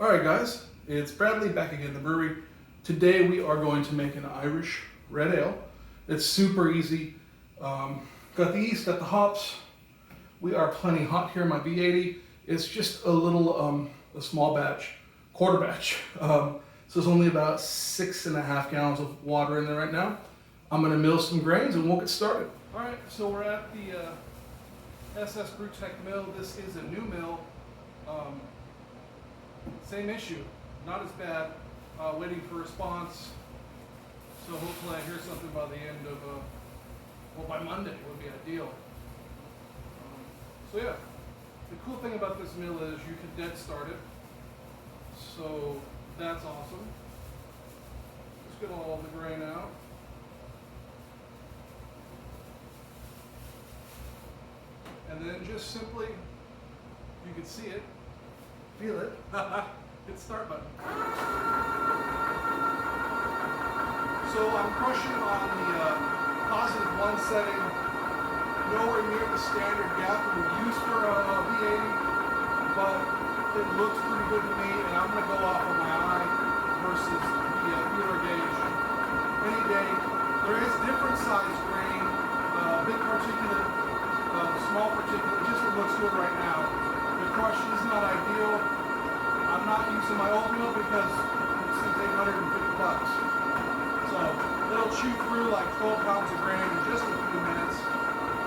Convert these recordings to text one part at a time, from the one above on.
Alright guys, it's Bradley back again in the brewery. Today we are going to make an Irish red ale. It's super easy. Got the yeast, got the hops. We are plenty hot here in my B80. It's just a little, a small batch, quarter batch. So there's only about 6.5 gallons of water in there right now. I'm gonna mill some grains and we'll get started. Alright, so we're at the SS Brewtech mill. This is a new mill. Same issue, not as bad. Waiting for response. So hopefully I hear something by the end of, well, by Monday would be ideal. So yeah, the cool thing about this mill is you can dead start it. So that's awesome. Let's get all the grain out. And then just simply, you can see it, feel it, hit start button. So I'm crushing on the +1 setting, nowhere near the standard gap we use for a B80, but it looks pretty good to me, and I'm going to go off of my eye versus the feeler gauge any day. There is different size grain, big particulate, small particulate, just it looks good right now. The crush is not ideal. I'm not using my old mill because this is $850. So it'll chew through like 12 pounds of grain in just a few minutes,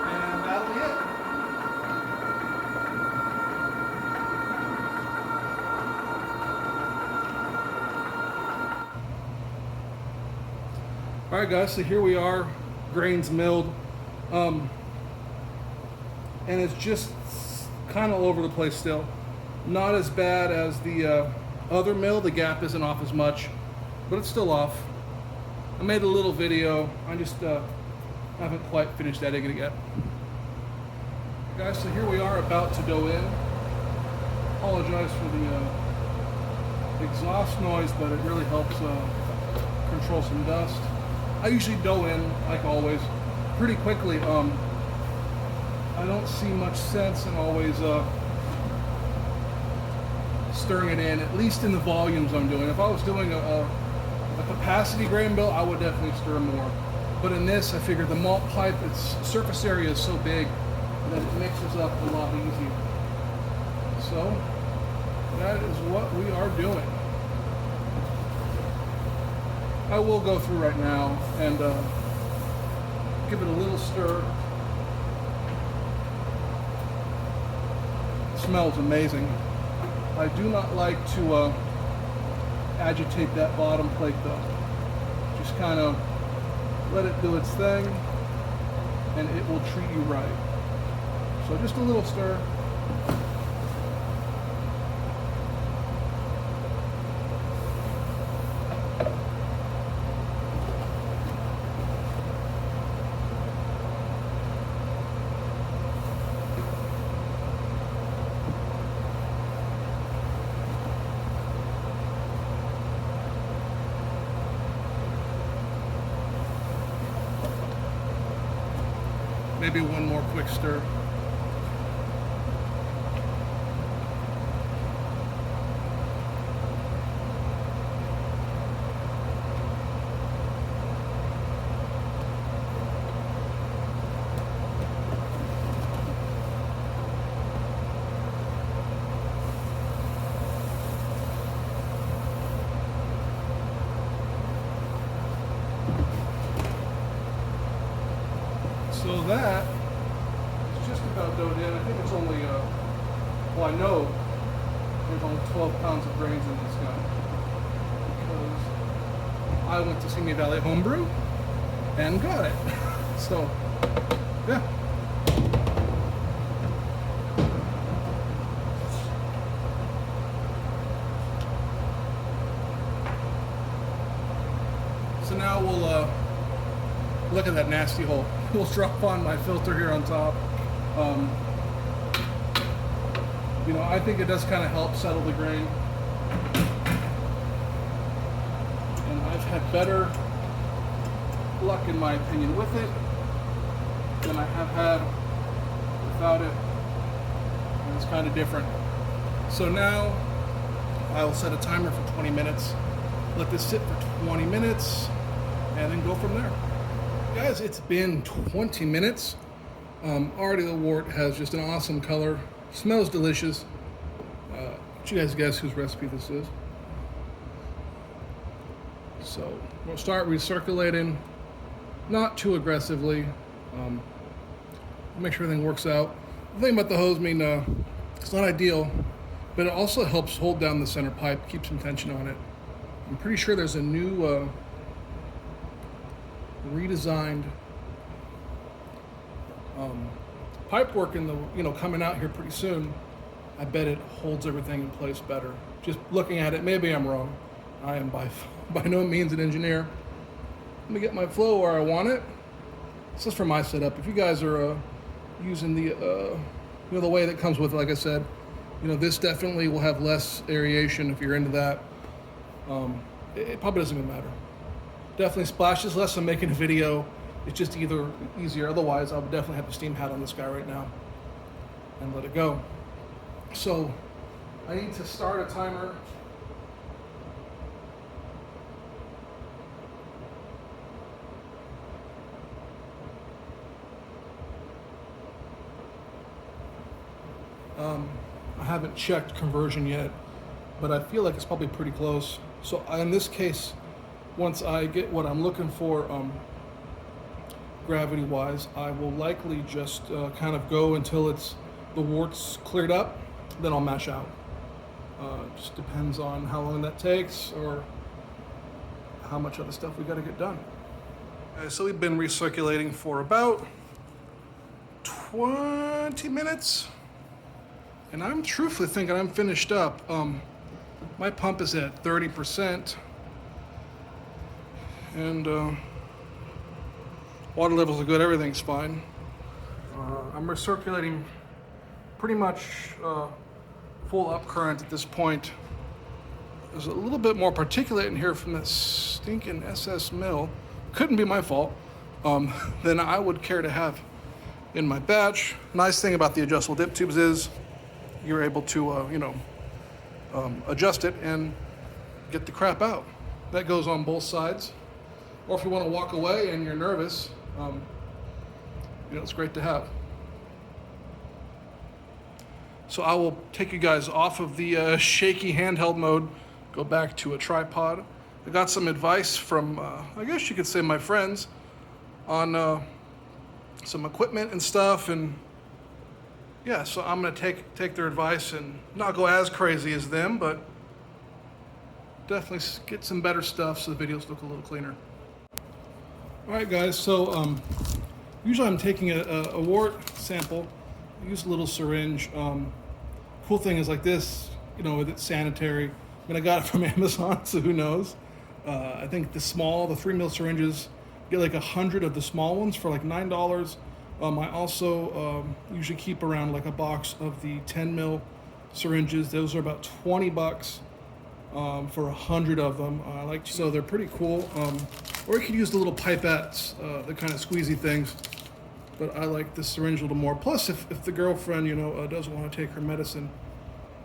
and that'll be it. All right, guys, so here we are, grains milled, and it's just kind of all over the place still. Not as bad as the other mill. The gap isn't off as much, but it's still off. I made a little video. I just haven't quite finished editing it yet. Guys, so here we are about to dough in. Apologize for the exhaust noise, but it really helps control some dust. I usually dough in, like always, pretty quickly. I don't see much sense in always stirring it in, at least in the volumes I'm doing. If I was doing a capacity grain bill, I would definitely stir more. But in this, I figured the malt pipe, its surface area is so big that it mixes up a lot easier. So that is what we are doing. I will go through right now and give it a little stir. It smells amazing. I do not like to agitate that bottom plate though. Just kind of let it do its thing and it will treat you right. So just a little stir. Maybe one more quick stir. So that is just about doughed in. I think it's only, well, I know there's only 12 pounds of grains in this guy because I went to Simi Valley Homebrew and got it. So, yeah. So now we'll look at that nasty hole. We'll drop on my filter here on top. You know, I think it does kind of help settle the grain. And I've had better luck, in my opinion, with it than I have had without it. And it's kind of different. So now I will set a timer for 20 minutes, let this sit for 20 minutes, and then go from there. Guys, it's been 20 minutes. Already the wort has just an awesome color, smells delicious. Did you guys guess whose recipe this is? So we'll start recirculating, not too aggressively. Make sure everything works out. The thing about the hose, it's not ideal, but it also helps hold down the center pipe, keep some tension on it. I'm pretty sure there's a new redesigned pipe work in the coming out here pretty soon. I bet it holds everything in place better. Just looking at it, maybe I'm wrong. I am by no means an engineer. Let me get my flow where I want it. This is for my setup. If you guys are using the the way that comes with it, like I said, this definitely will have less aeration if you're into that. It probably doesn't even matter. Definitely splashes less. I'm making a video. It's just either easier. Otherwise, I would definitely have the steam hat on this guy right now and let it go. So I need to start a timer. I haven't checked conversion yet, but I feel like it's probably pretty close. So in this case, once I get what I'm looking for gravity-wise, I will likely just kind of go until the wort's cleared up, then I'll mash out. Just depends on how long that takes or how much other stuff we got to get done. So we've been recirculating for about 20 minutes. And I'm truthfully thinking I'm finished up. My pump is at 30%. And water levels are good, everything's fine. I'm recirculating pretty much full up current at this point. There's a little bit more particulate in here from this stinking SS mill. Couldn't be my fault. Than I would care to have in my batch. Nice thing about the adjustable dip tubes is you're able to, adjust it and get the crap out. That goes on both sides. Or if you want to walk away and you're nervous, it's great to have. So I will take you guys off of the shaky handheld mode, go back to a tripod. I got some advice from, I guess you could say, my friends on some equipment and stuff, and yeah, so I'm gonna take their advice and not go as crazy as them, but definitely get some better stuff so the videos look a little cleaner. All right, guys, so usually I'm taking a wort sample. I use a little syringe. Cool thing is like this, it's sanitary. I got it from Amazon, so who knows? I think the 3 ml syringes, get like 100 of the small ones for like $9. I also usually keep around like a box of the 10 ml syringes. Those are about $20 for 100 of them. So they're pretty cool. Or you could use the little pipettes, the kind of squeezy things. But I like the syringe a little more. Plus, if the girlfriend, doesn't want to take her medicine,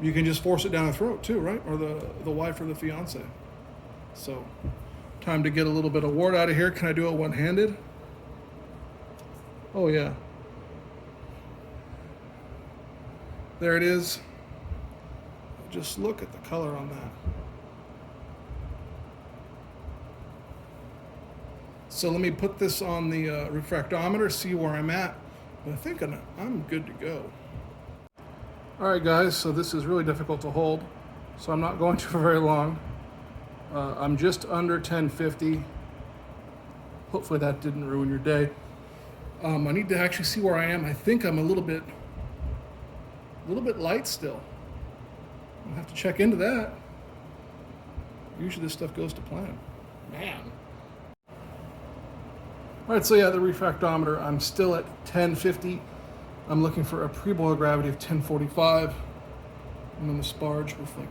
you can just force it down her throat too, right? Or the wife or the fiance. So, time to get a little bit of wort out of here. Can I do it one-handed? Oh yeah. There it is. Just look at the color on that. So let me put this on the refractometer, see where I'm at. But I think I'm good to go. All right, guys, so this is really difficult to hold, so I'm not going to for very long. I'm just under 1050. Hopefully that didn't ruin your day. I need to actually see where I am. I think I'm a little bit light still. I'll have to check into that. Usually this stuff goes to plan. Man. All right, so yeah, the refractometer, I'm still at 1050. I'm looking for a pre-boil gravity of 1045. I'm on the sparge with like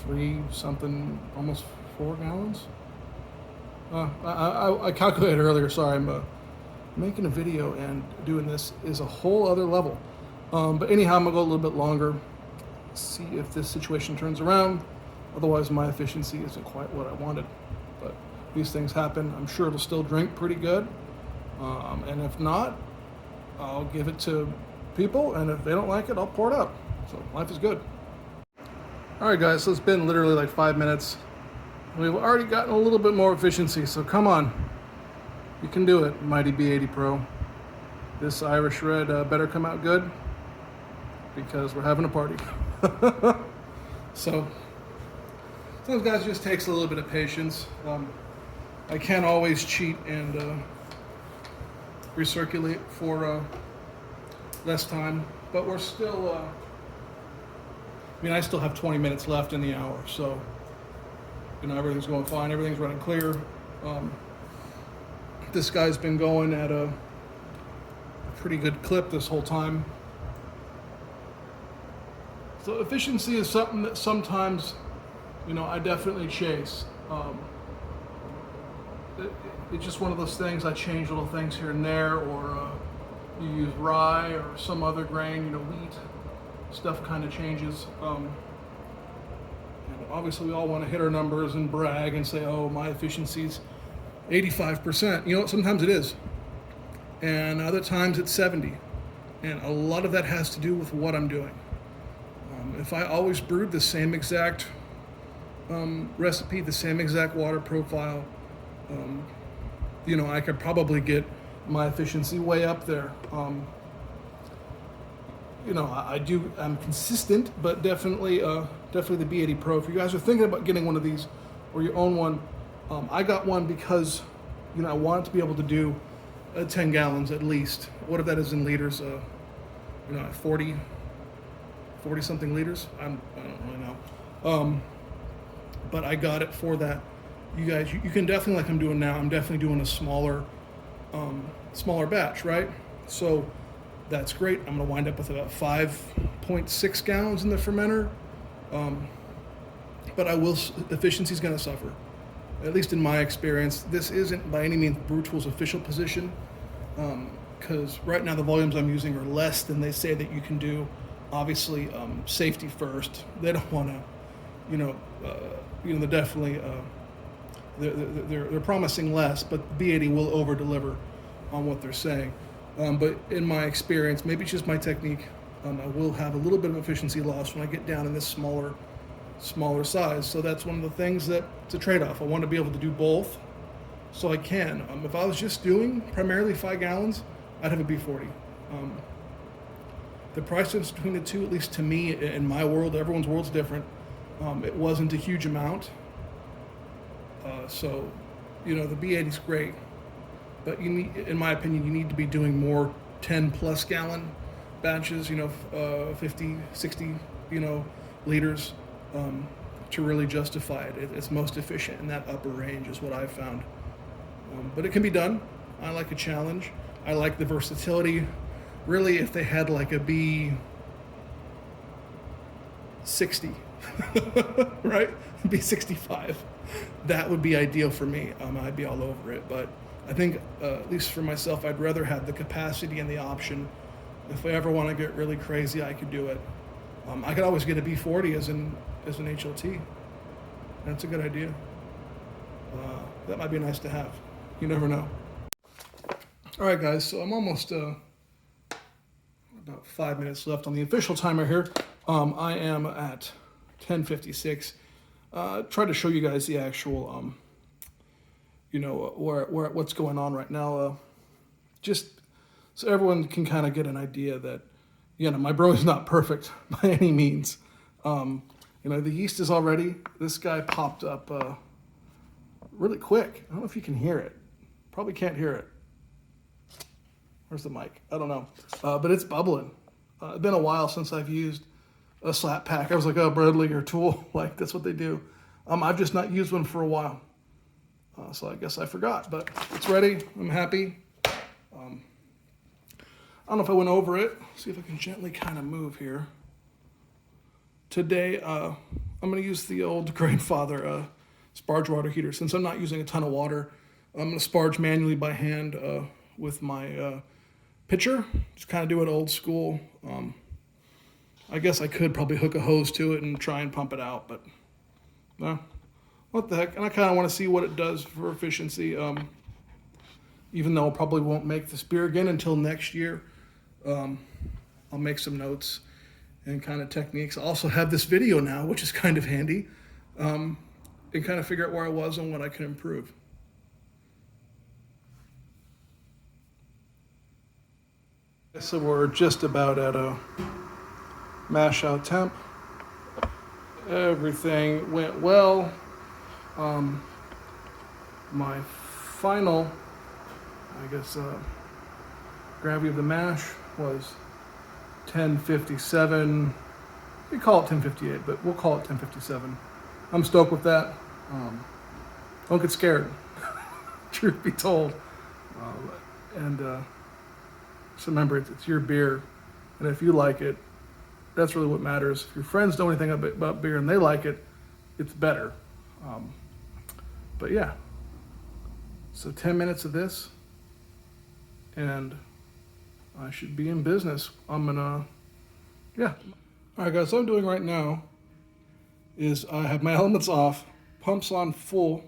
3 something, almost 4 gallons. I calculated earlier, sorry, I'm making a video, and doing this is a whole other level. But anyhow, I'm gonna go a little bit longer, see if this situation turns around. Otherwise, my efficiency isn't quite what I wanted. But these things happen. I'm sure it'll still drink pretty good. And if not, I'll give it to people, and if they don't like it, I'll pour it out. So life is good. All right, guys, so it's been literally like 5 minutes. We've already gotten a little bit more efficiency, so come on. You can do it, mighty B80 Pro. This Irish Red better come out good, because we're having a party. So sometimes, guys, it just takes a little bit of patience. I can't always cheat and recirculate for less time, but we're still, I still have 20 minutes left in the hour, so, everything's going fine, everything's running clear. This guy's been going at a pretty good clip this whole time. So efficiency is something that sometimes, I definitely chase. It's just one of those things. I change little things here and there, or you use rye or some other grain, wheat. Stuff kind of changes. And obviously, we all want to hit our numbers and brag and say, "Oh, my efficiency's 85%." Sometimes it is, and other times it's 70. And a lot of that has to do with what I'm doing. If I always brewed the same exact recipe, the same exact water profile, I could probably get my efficiency way up there. I'm consistent, but definitely the B80 Pro. If you guys are thinking about getting one of these, or you own one, I got one because, I wanted to be able to do 10 gallons at least. What if that is in liters? 40 something liters. I don't really know. But I got it for that. You guys, you can definitely, like I'm doing now, I'm definitely doing a smaller batch, right? So that's great. I'm gonna wind up with about 5.6 gallons in the fermenter. But efficiency's gonna suffer. At least in my experience. This isn't by any means Brewtools' official position, because right now the volumes I'm using are less than they say that you can do. Obviously, safety first. They don't want to, they're definitely they're promising less, but B80 will over deliver on what they're saying. But in my experience, maybe it's just my technique, I will have a little bit of efficiency loss when I get down in this smaller size. So that's one of the things that it's a trade-off. I want to be able to do both, so I can. If I was just doing primarily 5 gallons, I'd have a B40. The price difference between the two, at least to me, in my world, everyone's world's different. It wasn't a huge amount. So, the B80's great, but you need, in my opinion, you need to be doing more 10 plus gallon batches, 50, 60, liters, to really justify it. It's most efficient in that upper range is what I've found. But it can be done. I like a challenge. I like the versatility. Really, if they had like a B60, right? B65, that would be ideal for me. I'd be all over it. But I think, at least for myself, I'd rather have the capacity and the option. If I ever want to get really crazy, I could do it. I could always get a B40 as an HLT. That's a good idea. That might be nice to have. You never know. All right, guys. So I'm almost about 5 minutes left on the official timer here. I am at 10:56. Try to show you guys the actual, what's going on right now. Just so everyone can kind of get an idea that, my brewing is not perfect by any means. The yeast is already, this guy popped up really quick. I don't know if you can hear it. Probably can't hear it. Where's the mic? I don't know. But it's bubbling. It's been a while since I've used a slap pack. I was like, oh, Bradley or Tool, like that's what they do. I've just not used one for a while. So I guess I forgot, but it's ready. I'm happy. I don't know if I went over it. See if I can gently kind of move here. Today, I'm going to use the old grandfather sparge water heater. Since I'm not using a ton of water, I'm going to sparge manually by hand with my pitcher. Just kind of do it old school. I guess I could probably hook a hose to it and try and pump it out, but no, what the heck. And I kind of want to see what it does for efficiency. Even though I probably won't make this beer again until next year, I'll make some notes and kind of techniques. I also have this video now, which is kind of handy, and kind of figure out where I was and what I can improve. So we're just about at a mash out temp. Everything went well. My final, I guess, gravity of the mash was 1057. You call it 1058, but we'll call it 1057. I'm stoked with that. Don't get scared, truth be told. So remember, it's your beer, and if you like it, that's really what matters. If your friends know anything about beer and they like it, it's better. But yeah, so 10 minutes of this, and I should be in business. Yeah. All right, guys, what I'm doing right now is I have my elements off, pumps on full,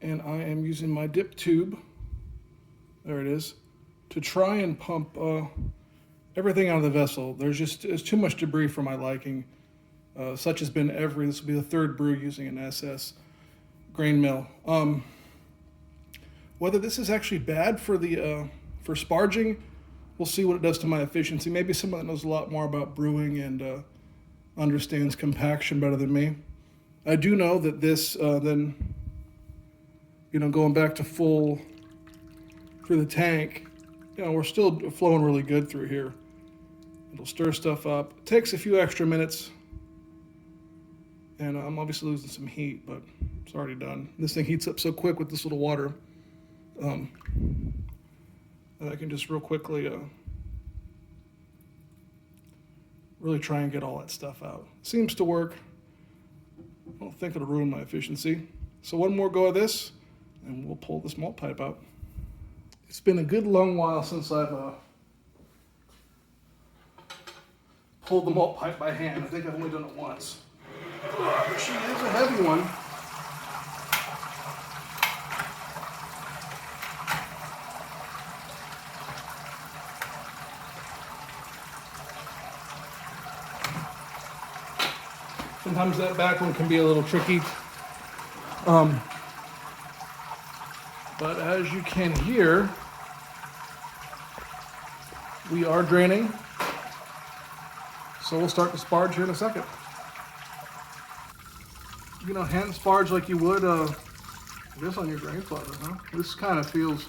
and I am using my dip tube, there it is, to try and pump everything out of the vessel. There's too much debris for my liking. Such has been this will be the third brew using an SS grain mill. Whether this is actually bad for for sparging, we'll see what it does to my efficiency. Maybe someone that knows a lot more about brewing and understands compaction better than me. I do know that this, then, going back to full through the tank, we're still flowing really good through here. It'll stir stuff up. It takes a few extra minutes, and I'm obviously losing some heat, but it's already done. This thing heats up so quick with this little water. And I can just real quickly really try and get all that stuff out. Seems to work. I don't think it'll ruin my efficiency. So one more go of this, and we'll pull this malt pipe out. It's been a good long while since I've pulled the malt pipe by hand. I think I've only done it once. But she is a heavy one. Sometimes that back one can be a little tricky. But as you can hear, we are draining. So we'll start to sparge here in a second. Hand sparge like you would, I guess, on your grain plotter, huh? This kind of feels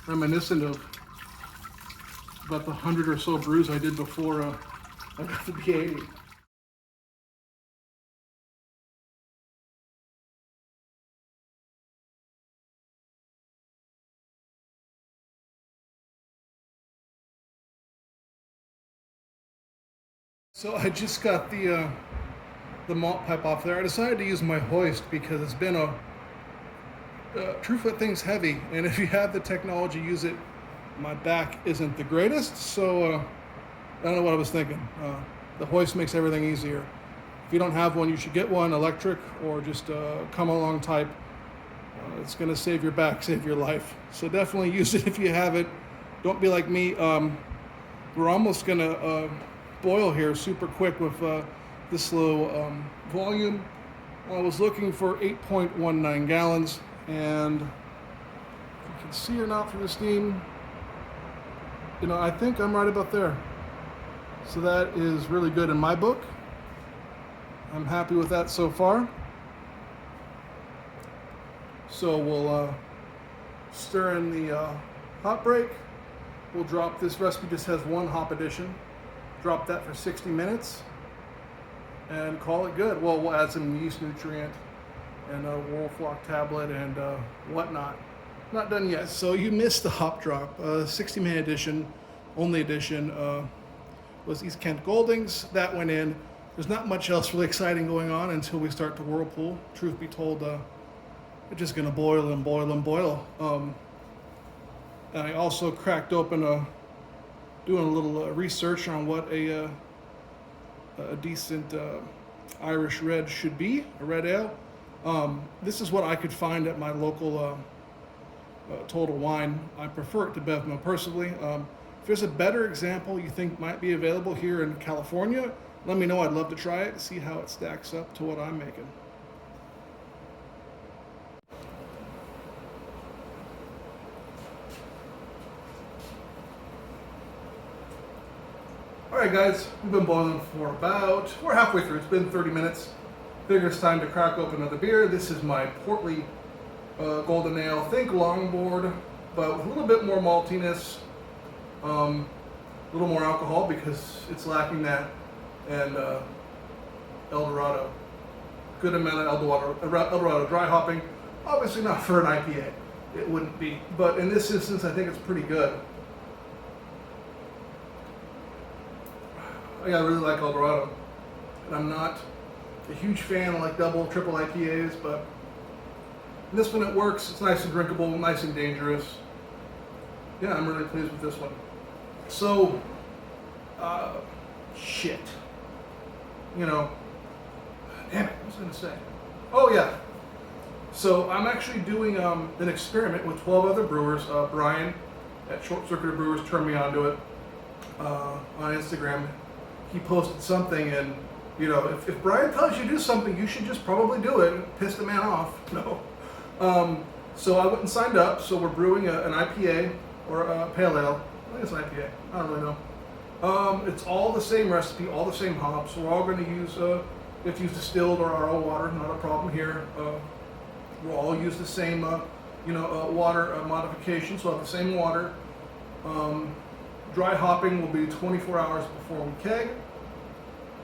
reminiscent of about the 100 or so brews I did before I got the B80. So I just got the malt pipe off there. I decided to use my hoist because it's been truthfully, that thing's heavy, and if you have the technology, use it. My back isn't the greatest, so I don't know what I was thinking. The hoist makes everything easier. If you don't have one, you should get one, electric or just come along type. It's going to save your back, save your life. So definitely use it if you have it. Don't be like me. We're almost going to boil here super quick with this low volume. I was looking for 8.19 gallons, and you can see or not through the steam, I think I'm right about there. So that is really good in my book. I'm happy with that so far. So we'll stir in the hop break. We'll drop this recipe, just has one hop addition. Drop that for 60 minutes and call it good. Well, we'll add some yeast nutrient and a Wolflock tablet and whatnot. Not done yet. So you missed the hop drop. 60-minute edition, only edition, was East Kent Goldings. That went in. There's not much else really exciting going on until we start to whirlpool. Truth be told, it's just gonna boil and boil and boil. And I also cracked open doing a little research on what a a decent Irish red should be, a red ale. This is what I could find at my local Total Wine. I prefer it to Bevmo personally. If there's a better example you think might be available here in California, let me know. I'd love to try it, see how it stacks up to what I'm making. Alright guys, we've been boiling for we're halfway through. It's been 30 minutes. Figure it's time to crack open another beer. This is my portly golden ale. Think longboard, but with a little bit more maltiness, a little more alcohol because it's lacking that, and Eldorado. Good amount of Eldorado dry hopping. Obviously not for an IPA. It wouldn't be. But in this instance, I think it's pretty good. I really like Eldorado. And I'm not a huge fan of like double, triple IPAs, but this one it works. It's nice and drinkable, nice and dangerous. Yeah, I'm really pleased with this one. So, shit. You know, damn it, what was I gonna say? Oh yeah. So I'm actually doing an experiment with 12 other brewers. Brian at Short Circuit Brewers turned me onto it on Instagram. He posted something, and you know, if Brian tells you to do something, you should just probably do it and piss the man off. No. So I went and signed up. So we're brewing an IPA or a pale ale. I think it's an IPA. I don't really know. It's all the same recipe, all the same hops. We're all going to use, we have to use distilled or RO water, not a problem here. We'll all use the same, water modification, so I'll have the same water. Dry hopping will be 24 hours before we keg.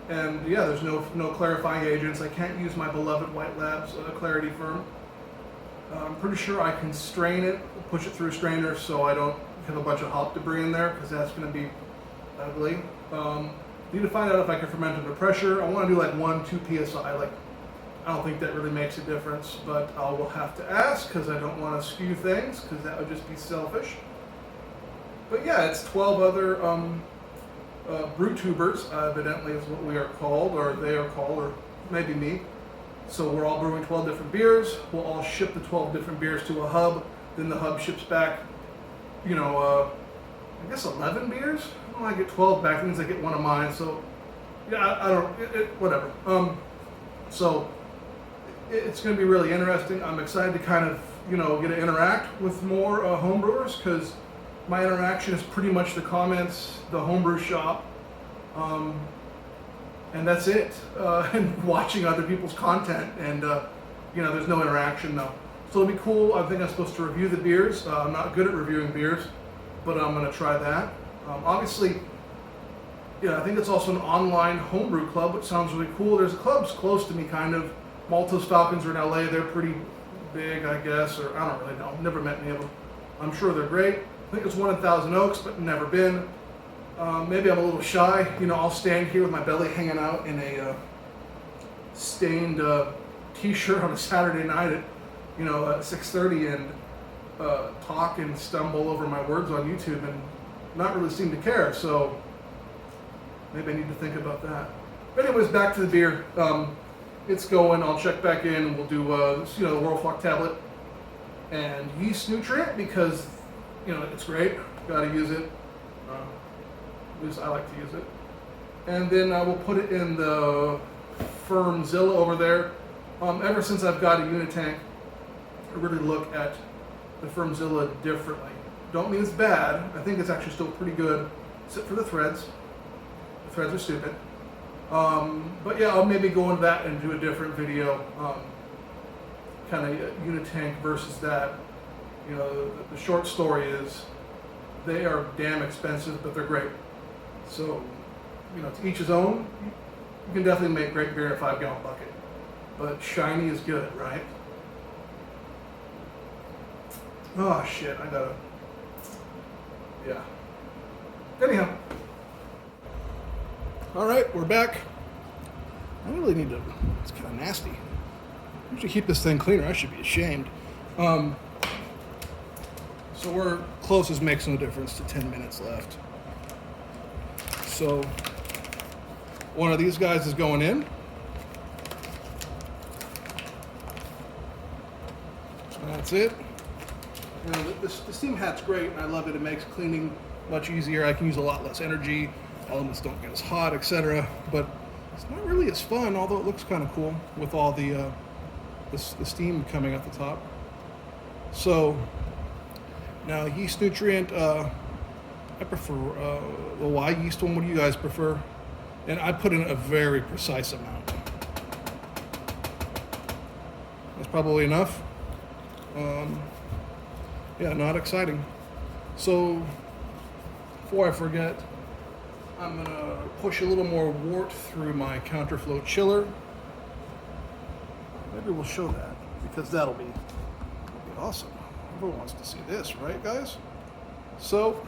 And yeah, there's no clarifying agents. I can't use my beloved White Labs Clarity Firm. I'm pretty sure I can strain it, push it through a strainer so I don't have a bunch of hop debris in there, because that's going to be ugly. Need to find out if I can ferment under pressure. I want to do like 1-2 psi. Like, I don't think that really makes a difference, but I will have to ask because I don't want to skew things, because that would just be selfish. But yeah, it's 12 other brew tubers, evidently is what we are called, or they are called, or maybe me. So we're all brewing 12 different beers. We'll all ship the 12 different beers to a hub. Then the hub ships back, I guess 11 beers? Well, I get 12 back, that means I get one of mine. So yeah, I don't, whatever. So it's going to be really interesting. I'm excited to kind of, get to interact with more homebrewers, because my interaction is pretty much the comments, the homebrew shop, and that's it. And watching other people's content, and there's no interaction though. So it'll be cool. I think I'm supposed to review the beers. I'm not good at reviewing beers, but I'm going to try that. Obviously, I think it's also an online homebrew club, which sounds really cool. There's clubs close to me, kind of. Maltose Falcons are in LA. They're pretty big, I guess, or I don't really know. Never met any of them. I'm sure they're great. I think it's one in Thousand Oaks, but never been. Maybe I'm a little shy. I'll stand here with my belly hanging out in a stained t-shirt on a Saturday night at 6:30 and talk and stumble over my words on YouTube and not really seem to care. So maybe I need to think about that. But anyways, back to the beer. It's going. I'll check back in, and we'll do the World Flock tablet and yeast nutrient, because it's great. Got to use it. At least I like to use it. And then we'll put it in the Firmzilla over there. Ever since I've got a unit tank, I really look at the Firmzilla differently. Don't mean it's bad. I think it's actually still pretty good, except for the threads. The threads are stupid. But yeah, I'll maybe go into that and do a different video, kind of unit tank versus that. The short story is they are damn expensive, but they're great. So, to each his own. You can definitely make great beer in a 5-gallon bucket, but shiny is good, right? Oh shit, yeah. Anyhow. All right, we're back. I really need to, it's kind of nasty. I should keep this thing cleaner. I should be ashamed. So we're close as makes no difference to 10 minutes left. So One of these guys is going in. That's it. You know, the steam hat's great, and I love it. It makes cleaning much easier. I can use a lot less energy. Elements don't get as hot, etc. But it's not really as fun, although it looks kind of cool with all the steam coming at the top. So now yeast nutrient, I prefer the Y yeast one. What do you guys prefer? And I put in a very precise amount. That's probably enough. Yeah, not exciting. So before I forget, I'm gonna push a little more wort through my counterflow chiller. Maybe we'll show that, because that'll be awesome. Everyone wants to see this, right guys? So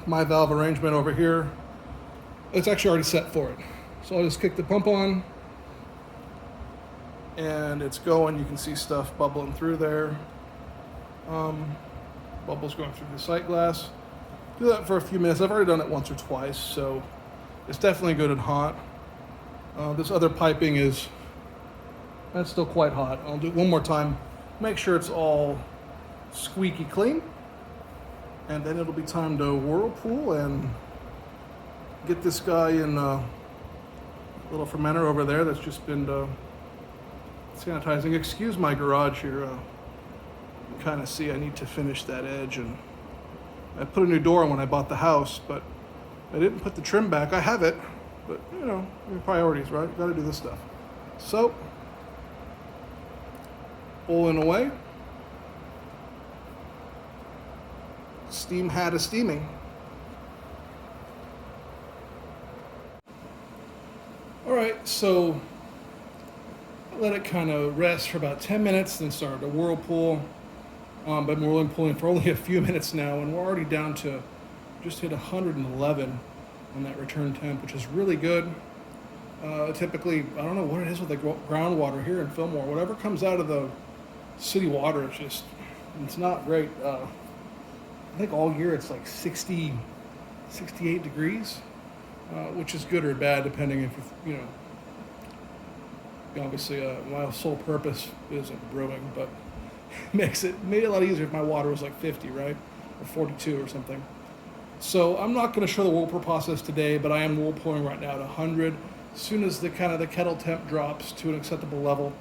my valve arrangement over here, it's actually already set for it. So I'll just kick the pump on and it's going. You can see stuff bubbling through there. Bubbles going through the sight glass. Do that for a few minutes. I've already done it once or twice, so it's definitely good and hot. This other piping that's still quite hot. I'll do it one more time. Make sure it's all squeaky clean. And then it'll be time to whirlpool and get this guy in a little fermenter over there that's just been sanitizing. Excuse my garage here. You kind of see I need to finish that edge, and I put a new door on when I bought the house, but I didn't put the trim back. I have it, but you know, priorities, right? Got to do this stuff. So, pulling away. Steam hat is steaming. All right, so I let it kind of rest for about 10 minutes, then started a whirlpool. Been whirling for only a few minutes now, and we're already down to just hit 111 on that return temp, which is really good. Typically, I don't know what it is with the groundwater here in Fillmore. Whatever comes out of the city water, it's not great. I think all year it's like 60, 68 degrees, which is good or bad depending if you know. Obviously, my sole purpose isn't brewing, but made it a lot easier if my water was like 50, right, or 42 or something. So I'm not going to show the whirlpool process today, but I am whirlpooling right now at 100. As soon as the kettle temp drops to an acceptable level,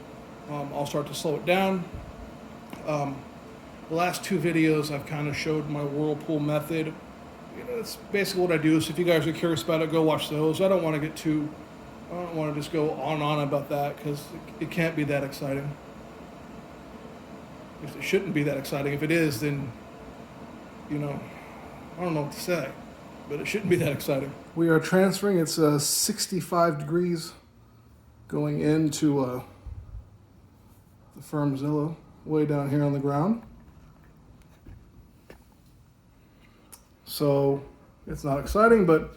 I'll start to slow it down. The last two videos I've kind of showed my whirlpool method. You know, that's basically what I do. So if you guys are curious about it, go watch those. I don't want to just go on and on about that, because it can't be that exciting. It shouldn't be that exciting. If it is, then, you know, I don't know what to say, but it shouldn't be that exciting. We are transferring. It's 65 degrees going into the Firmzilla way down here on the ground. So it's not exciting, but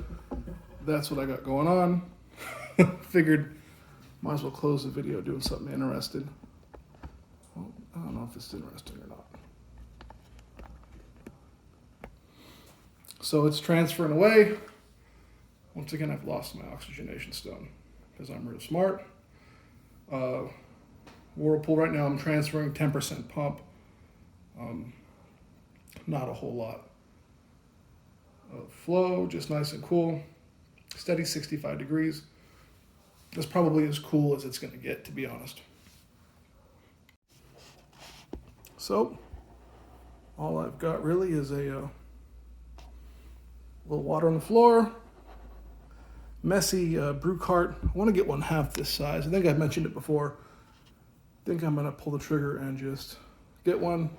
that's what I got going on. Figured might as well close the video doing something interesting. Well, I don't know if it's interesting or not. So it's transferring away. Once again, I've lost my oxygenation stone because I'm real smart. Whirlpool right now, I'm transferring 10% pump. Not a whole lot of flow, just nice and cool. Steady 65 degrees. That's probably as cool as it's going to get, to be honest. So, all I've got really is a little water on the floor, messy brew cart. I want to get one half this size. I think I've mentioned it before. I think I'm going to pull the trigger and just get one.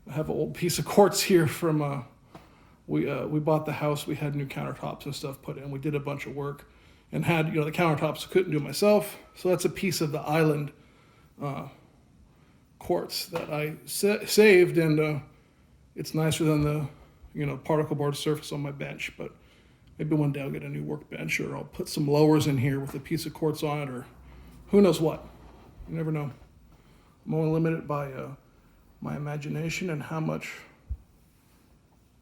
I have an old piece of quartz here from, we bought the house. We had new countertops and stuff put in. We did a bunch of work and had, you know, the countertops I couldn't do myself. So that's a piece of the island quartz that I saved, and it's nicer than the, you know, particle board surface on my bench. But maybe one day I'll get a new workbench, or I'll put some lowers in here with a piece of quartz on it, or who knows what. You never know. I'm only limited by my imagination and how much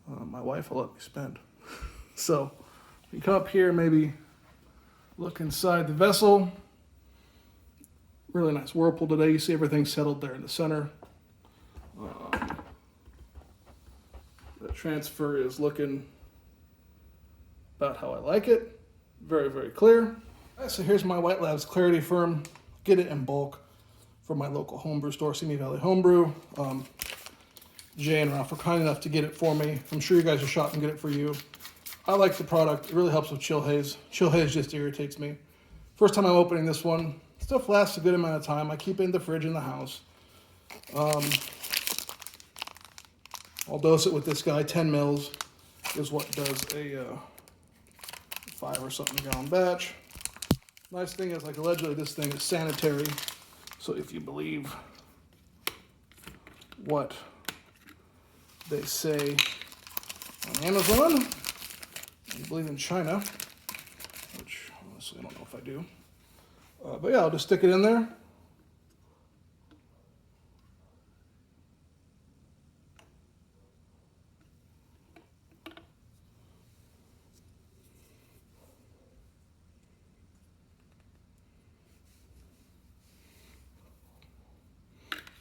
my wife will let me spend. So You come up here, maybe look inside the vessel. Really nice whirlpool today. You see everything settled there in the center. The transfer is looking about how I like it. Very, very clear. All right, so here's my White Labs Clarity Firm. Get it in bulk from my local homebrew store, Simi Valley Homebrew. Jay and Ralph were kind enough to get it for me. I'm sure you guys will shop and get it for you. I like the product. It really helps with chill haze. Chill haze just irritates me. First time I'm opening this one. Stuff lasts a good amount of time. I keep it in the fridge in the house. I'll dose it with this guy. 10 mils is what does a 5 or something gallon batch. Nice thing is, like, allegedly this thing is sanitary. So if you believe what they say on Amazon, you believe in China, which honestly I don't know if I do. But yeah, I'll just stick it in there.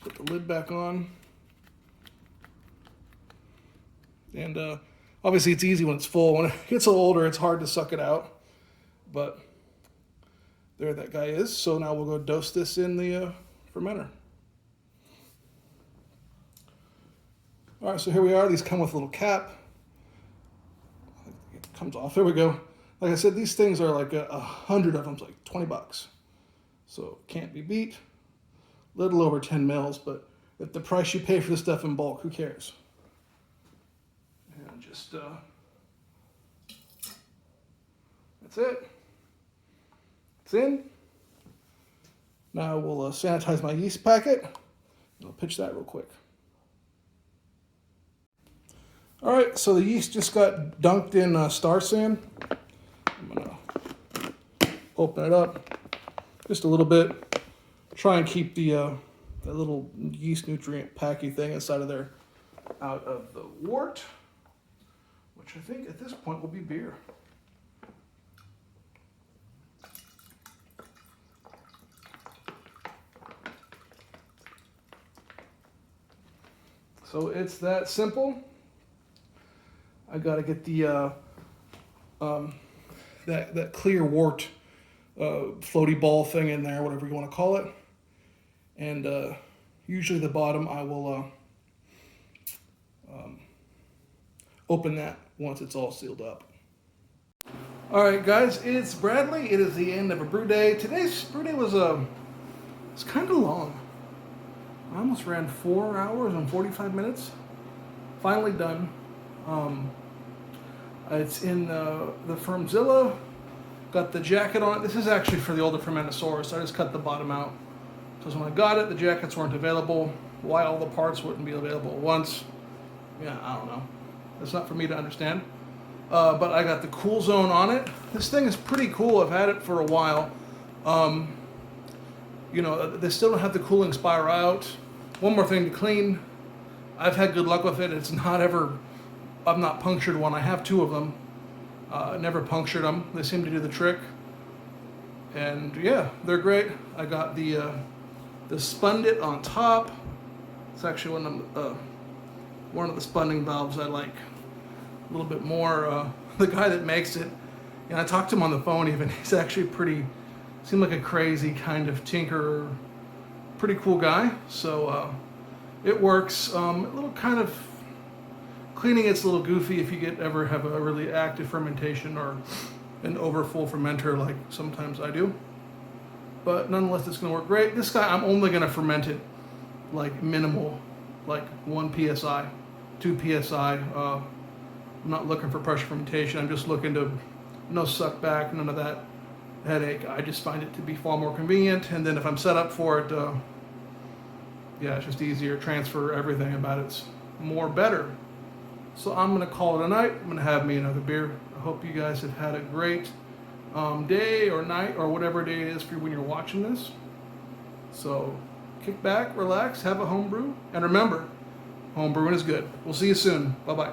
Put the lid back on. And obviously it's easy when it's full. When it gets a little older, it's hard to suck it out. But there that guy is. So now we'll go dose this in the fermenter. All right, so here we are. These come with a little cap. It comes off. There we go. Like I said, these things are like 100 of them. It's like 20 bucks. So can't be beat. Little over 10 mils, but at the price you pay for this stuff in bulk, who cares? And just, that's it. It's in. Now we'll sanitize my yeast packet. I'll pitch that real quick. All right, so the yeast just got dunked in Star San. I'm gonna open it up just a little bit. Try and keep the that little yeast nutrient packy thing inside of there out of the wort, which I think at this point will be beer. So it's that simple. I gotta get the that clear wort floaty ball thing in there, whatever you want to call it. And usually the bottom I will open that once it's all sealed up. All right, guys, it's Bradley. It is the end of a brew day. Today's brew day was it's kind of long. I almost ran 4 hours and 45 minutes. Finally done. It's in the Firmzilla. Got the jacket on it. This is actually for the older Fermentosaurus. I just cut the bottom out. Because when I got it, the jackets weren't available. Why all the parts wouldn't be available at once? Yeah, I don't know. It's not for me to understand. But I got the cool zone on it. This thing is pretty cool. I've had it for a while. You know, they still don't have the cooling spiral out. One more thing to clean. I've had good luck with it. It's not ever, I've not punctured one. I have 2 of them. Never punctured them. They seem to do the trick. And yeah, they're great. I got the Spundit on top. It's actually one of the spunding valves I like a little bit more. The guy that makes it, and I talked to him on the phone even, he's actually seemed like a crazy kind of tinkerer, pretty cool guy. So it works. A little kind of cleaning, it's a little goofy if you ever have a really active fermentation or an overfull fermenter like sometimes I do. But nonetheless, it's going to work great. This guy, I'm only going to ferment it like minimal, like 1 psi, 2 psi. I'm not looking for pressure fermentation. I'm just looking to no suck back, none of that headache. I just find it to be far more convenient. And then if I'm set up for it, yeah, it's just easier. Transfer everything about it's more better. So I'm going to call it a night. I'm going to have me another beer. I hope you guys have had a great day or night or whatever day it is for you when you're watching this. So kick back, relax, have a home brew, and remember, home brewing is good. We'll see you soon. Bye-bye.